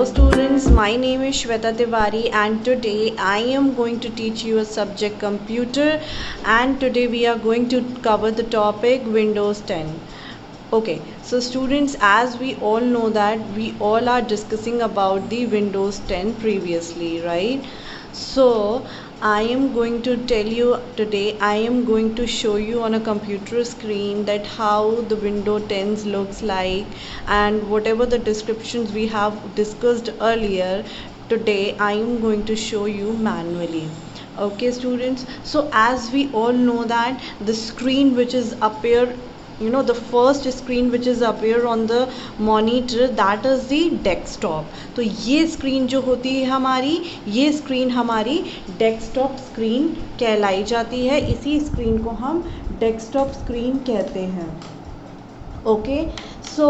Hello students, my name is Shweta Tiwari and today I am going to teach you a subject computer, and today we are going to cover the topic Windows 10. Okay, so students, as we all know that we all are discussing about the Windows 10 previously, right? So I am going to tell you today, I am going to show you on a computer screen that how the Windows 10 looks like, and whatever the descriptions we have discussed earlier, today I am going to show you manually. Okay students, so as we all know that the screen which is appear, the first screen which is appear on the monitor, that is the desktop. तो ये screen जो होती है हमारी, ये screen हमारी desktop screen कहलाई जाती है, इसी स्क्रीन को हम डेस्कटॉप स्क्रीन कहते हैं. ओके, सो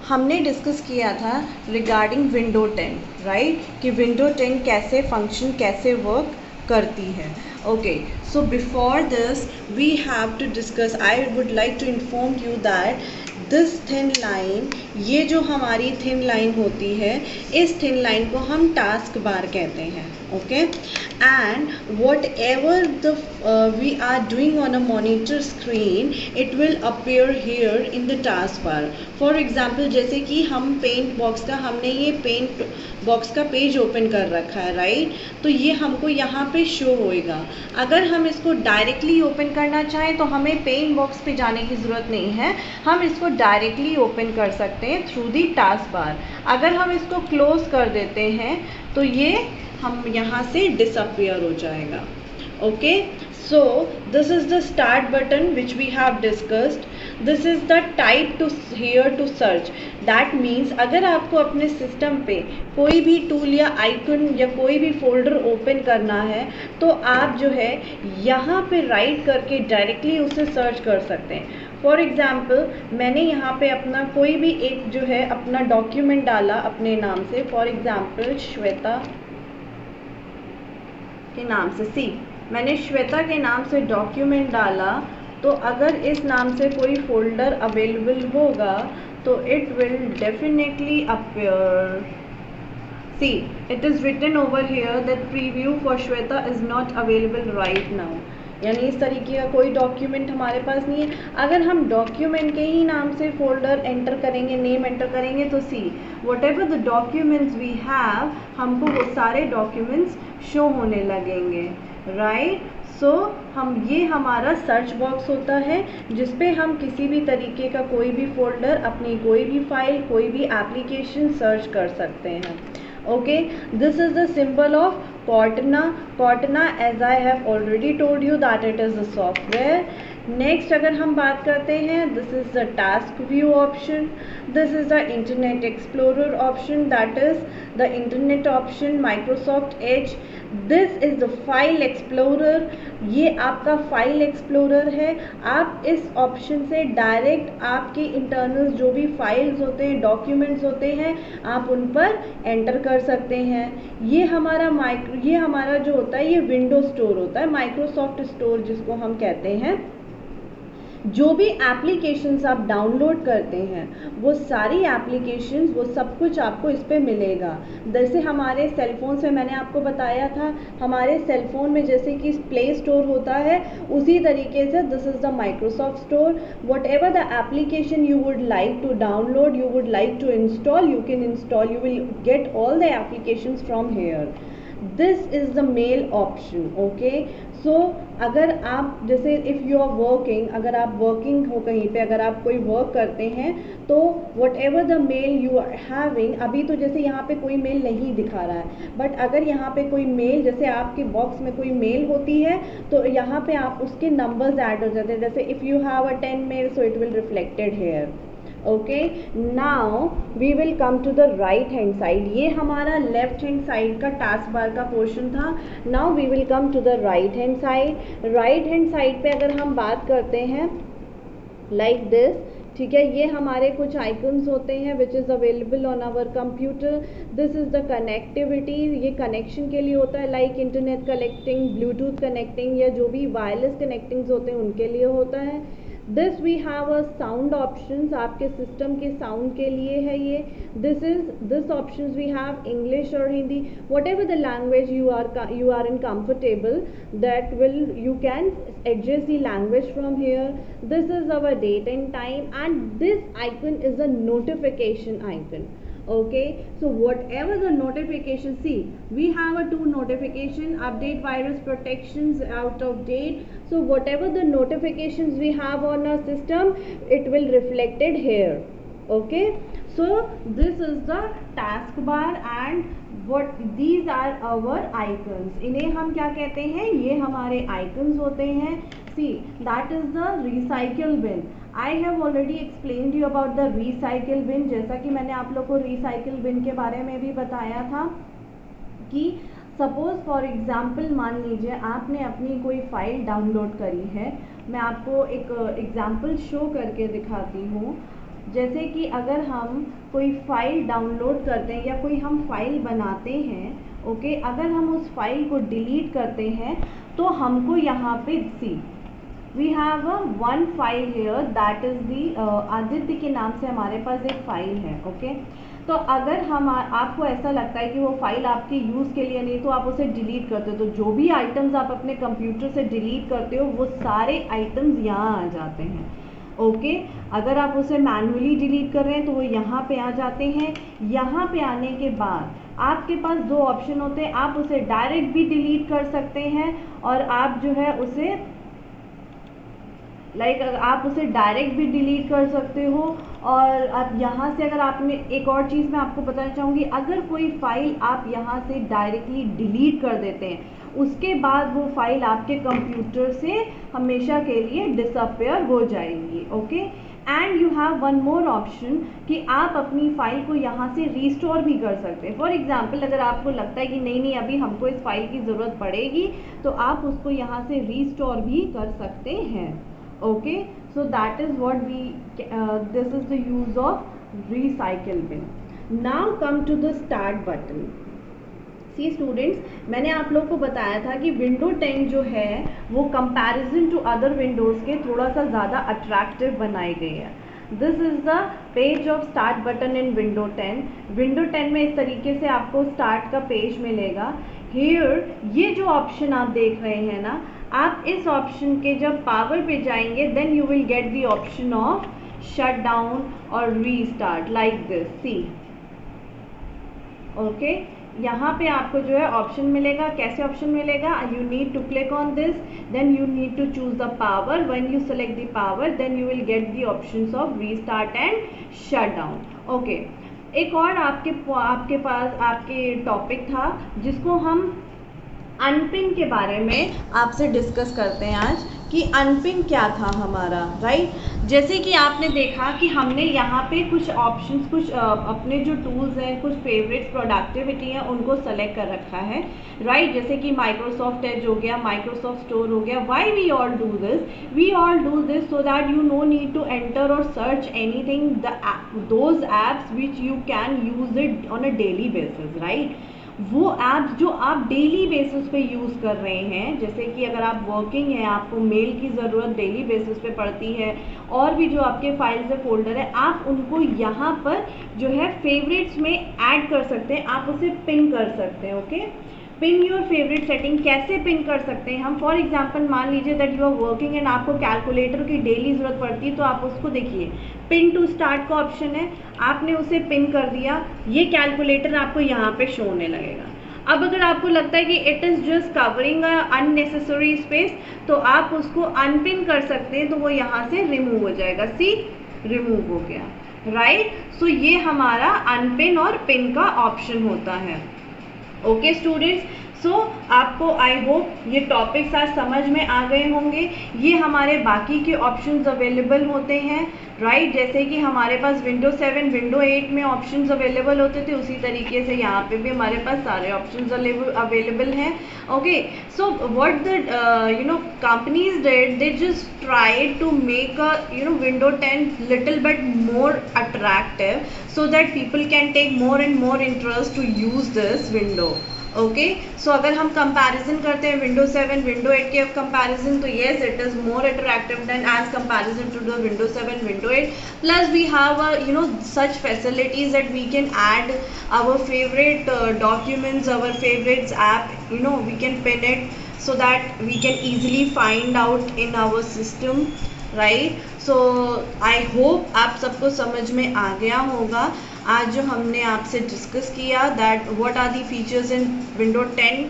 हमने डिस्कस किया था रिगार्डिंग विंडो 10, राइट, कि विंडो 10 कैसे फंक्शन, कैसे वर्क करती है. Okay, so before this we have to discuss, I would like to inform you that this thin line, ये जो हमारी thin line होती है, इस thin line को हम task bar कहते हैं. Okay, and whatever the we are doing on a monitor screen, it will appear here in the task bar. For example, जैसे कि हम पेंट बॉक्स का, हमने ये पेंट बॉक्स का पेज ओपन कर रखा है, राइट, तो ये हमको यहाँ पे शो होएगा. अगर हम इसको डायरेक्टली ओपन करना चाहें तो हमें पेंट बॉक्स पे जाने की ज़रूरत नहीं है, हम इसको डायरेक्टली ओपन कर सकते हैं थ्रू दी टास्क बार. अगर हम इसको क्लोज कर देते हैं तो ये हम यहाँ से डिसअपियर हो जाएगा. Okay, so this is the start button which we have discussed. This is the type to here to search. That means अगर आपको अपने सिस्टम पे कोई भी टूल या आइकन या कोई भी फोल्डर ओपन करना है तो आप जो है यहाँ पे राइट करके डायरेक्टली उसे सर्च कर सकते हैं. फॉर एग्ज़ाम्पल, मैंने यहाँ पे अपना कोई भी एक जो है अपना डॉक्यूमेंट डाला अपने नाम से. फॉर एग्ज़ाम्पल श्वेता के नाम से, मैंने श्वेता के नाम से डॉक्यूमेंट डाला, तो अगर इस नाम से कोई फोल्डर अवेलेबल होगा तो it will definitely appear. See, it is written over here that preview for Shweta is not available right now. यानी इस तरीके का कोई डॉक्यूमेंट हमारे पास नहीं है. अगर हम डॉक्यूमेंट के ही नाम से फोल्डर एंटर करेंगे, नेम एंटर करेंगे, तो see whatever the documents we have, हमको वो सारे डॉक्यूमेंट्स शो होने लगेंगे, राइट. सो हम, ये हमारा सर्च बॉक्स होता है जिस पे हम किसी भी तरीके का कोई भी फोल्डर, अपनी कोई भी फाइल, कोई भी एप्लीकेशन सर्च कर सकते हैं. Okay, this is the symbol of Cortana. Cortana, as I have already told you that it is a software. Next अगर हम बात करते हैं, this is the task view option. This is the internet explorer option, that is the internet option, Microsoft Edge. This is the file explorer. ये आपका file explorer है. आप इस ऑप्शन से डायरेक्ट आपके इंटरनल जो भी फाइल्स होते हैं, डॉक्यूमेंट्स होते हैं, आप उन पर एंटर कर सकते हैं. ये हमारा जो होता है, ये विंडो स्टोर होता है, माइक्रोसॉफ्ट स्टोर जिसको हम कहते हैं. जो भी एप्लीकेशंस आप डाउनलोड करते हैं, वो सारी एप्लीकेशंस, वो सब कुछ आपको इस पे मिलेगा. जैसे हमारे सेलफोन में मैंने आपको बताया था, हमारे सेलफोन में जैसे कि प्ले स्टोर होता है, उसी तरीके से this is the Microsoft store. Whatever the application you would like to download, you would like to install, you can install, you will get all the applications from here. This is the mail option. Okay, so अगर आप जैसे if you are working, अगर आप working हो कहीं पे, अगर आप कोई वर्क करते हैं, तो whatever the mail you are having, अभी तो जैसे यहाँ पे कोई मेल नहीं दिखा रहा है, बट अगर यहाँ पे कोई मेल, जैसे आपके बॉक्स में कोई मेल होती है तो यहाँ पे आप उसके नंबर्स ऐड हो जाते हैं. जैसे if you have a 10 mail, so it will reflected here. Okay, now we will come to the right hand side. ये हमारा लेफ्ट हैंड साइड का टास्क बार का पोर्शन था. Now we will come to the right hand side. Right hand side पे अगर हम बात करते हैं लाइक दिस, ठीक है, ये हमारे कुछ आइकन्स होते हैं which is available on our computer. This is the connectivity. ये कनेक्शन के लिए होता है, like internet connecting, Bluetooth connecting, या जो भी वायरलेस कनेक्टिंग्स होते हैं उनके लिए होता है. This we have a sound options, आपके सिस्टम के साउंड के लिए है ये. This options we have English और Hindi, whatever the language you are in comfortable, that will you can adjust the language from here. This is our date and time, and this icon is a notification icon. Okay, so whatever the notification, see we have a two notification: update virus protections, out of date. So whatever the notifications we have on our system, it will reflected here. Okay, so this is the taskbar, and what these are our icons. इन्हें हम क्या कहते हैं, ये हमारे icons होते हैं. See, that is the recycle bin. I have already explained you about the recycle bin. जैसा कि मैंने आप लोग को recycle bin के बारे में भी बताया था कि सपोज फॉर एग्जाम्पल मान लीजिए आपने अपनी कोई फाइल डाउनलोड करी है. मैं आपको एक एग्जाम्पल शो करके दिखाती हूँ. जैसे कि अगर हम कोई फाइल डाउनलोड करते हैं या कोई हम फाइल बनाते हैं, ओके, अगर हम उस फाइल को डिलीट करते हैं तो हमको यहाँ पे see we have a one file here, that is the Aditya के नाम से हमारे पास एक फाइल है. ओके, तो अगर हम आपको ऐसा लगता है कि वो फाइल आपके यूज़ के लिए नहीं, तो आप उसे डिलीट करते हो. तो जो भी आइटम्स आप अपने कंप्यूटर से डिलीट करते हो वो सारे आइटम्स यहाँ आ जाते हैं. ओके, अगर आप उसे मैन्युअली डिलीट कर रहे हैं तो वो यहाँ पे आ जाते हैं. यहाँ पे आने के बाद आपके पास दो ऑप्शन होते हैं. आप उसे डायरेक्ट भी डिलीट कर सकते हैं और आप जो है उसे आप उसे डायरेक्ट भी डिलीट कर सकते हो. और आप यहाँ से अगर आपने एक और चीज़ मैं आपको बताना चाहूँगी, अगर कोई फाइल आप यहाँ से डायरेक्टली डिलीट कर देते हैं, उसके बाद वो फाइल आपके कंप्यूटर से हमेशा के लिए डिसअपेयर हो जाएगी. Okay, and you have one more option कि आप अपनी फाइल को यहाँ से रीस्टोर भी कर सकते हैं. फॉर एग्जांपल अगर आपको लगता है कि नहीं अभी हमको इस फाइल की ज़रूरत पड़ेगी, तो आप उसको यहाँ से रीस्टोर भी कर सकते हैं. Okay, so that is what this is the use of recycle bin. Now come to the start button. See students, मैंने आप लोग को बताया था कि विंडो 10 जो है वो कंपैरिजन टू अदर विंडोज़ के थोड़ा सा ज़्यादा अट्रैक्टिव बनाई गई है. This is the page of start button in window 10. Window 10 में इस तरीके से आपको स्टार्ट का पेज मिलेगा. हियर ये जो ऑप्शन आप देख रहे हैं ना, आप इस ऑप्शन के जब पावर पे जाएंगे then you will get the option of shut down और restart like this. See, okay, यहाँ पे आपको जो है ऑप्शन मिलेगा. कैसे ऑप्शन मिलेगा? You need to click on this, then you need to choose the power. When you select the power then you will get the options of restart and shut down. Okay, एक और आपके पास आपके topic था जिसको हम unpin के बारे में आपसे डिस्कस करते हैं आज, कि अनपिन क्या था हमारा. राइट, जैसे कि आपने देखा कि हमने यहाँ पे कुछ ऑप्शंस, कुछ अपने जो टूल्स हैं, कुछ फेवरेट प्रोडक्टिविटी हैं, उनको सेलेक्ट कर रखा है. राइट, जैसे कि माइक्रोसॉफ्ट एज हो गया, माइक्रोसॉफ्ट स्टोर हो गया. Why we all do this? We all do this so that you no need to enter और search anything, those apps which you can use it on a daily basis. Right, वो apps जो आप daily basis पे use कर रहे हैं, जैसे कि अगर आप वर्किंग हैं, आपको मेल की ज़रूरत डेली बेसिस पे पड़ती है, और भी जो आपके फाइल्स है, फोल्डर है, आप उनको यहाँ पर जो है फेवरेट्स में ऐड कर सकते हैं. आप उसे पिन कर सकते हैं. Okay, pin your favourite setting. कैसे पिन कर सकते हैं हम? फॉर एग्जाम्पल मान लीजिए that you are working and आपको कैलकुलेटर की डेली ज़रूरत पड़ती है, तो आप उसको देखिए, पिन टू स्टार्ट का ऑप्शन है, आपने उसे पिन कर दिया, ये कैलकुलेटर आपको यहाँ पे शो होने लगेगा. अब अगर आपको लगता है कि it is just covering a unnecessary space, तो आप उसको अनपिन कर सकते हैं, तो वो यहाँ से रिमूव हो जाएगा. सी, रिमूव हो गया. राइट, सो ये हमारा अनपिन और पिन का ऑप्शन होता है. ओके स्टूडेंट्स, सो आपको आई होप ये टॉपिक्स आज समझ में आ गए होंगे. ये हमारे बाकी के ऑप्शंस अवेलेबल होते हैं. राइट, जैसे कि हमारे पास विंडो 7, विंडो 8 में ऑप्शंस अवेलेबल होते थे, उसी तरीके से यहाँ पे भी हमारे पास सारे ऑप्शंस अवेलेबल हैं. Okay, so what the companies did, they just tried to make a window 10 little bit more attractive so that people can take more and more interest to use this window. Okay so अगर हम comparison करते हैं window 7 window 8 के comparison, तो yes it is more attractive than as comparison to the window 7 window 8. Plus we have such facilities that we can add our favorite documents, our favorites app, we can pin it so that we can easily find out in our system, right. So I hope आप सबको समझ में आ गया होगा आज जो हमने आपसे डिस्कस किया, that what are the features in window 10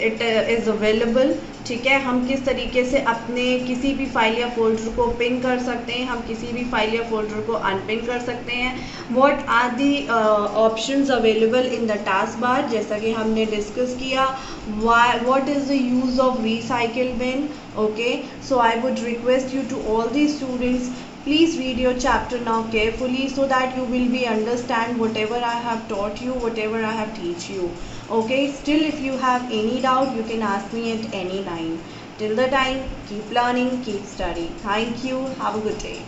it is available. ठीक है, हम किस तरीके से अपने किसी भी फाइल या फोल्डर को पिन कर सकते हैं, हम किसी भी फाइल या फोल्डर को अनपिन कर सकते हैं. What are the options available in the taskbar, जैसा कि हमने डिस्कस किया. What is the use of recycle bin. Okay, so I would request you to all the students, please read your chapter now carefully so that you will be understand whatever I have taught you, whatever I have teach you. Okay, still if you have any doubt you can ask me at any time. Till the time, keep learning, keep studying. Thank you, have a good day.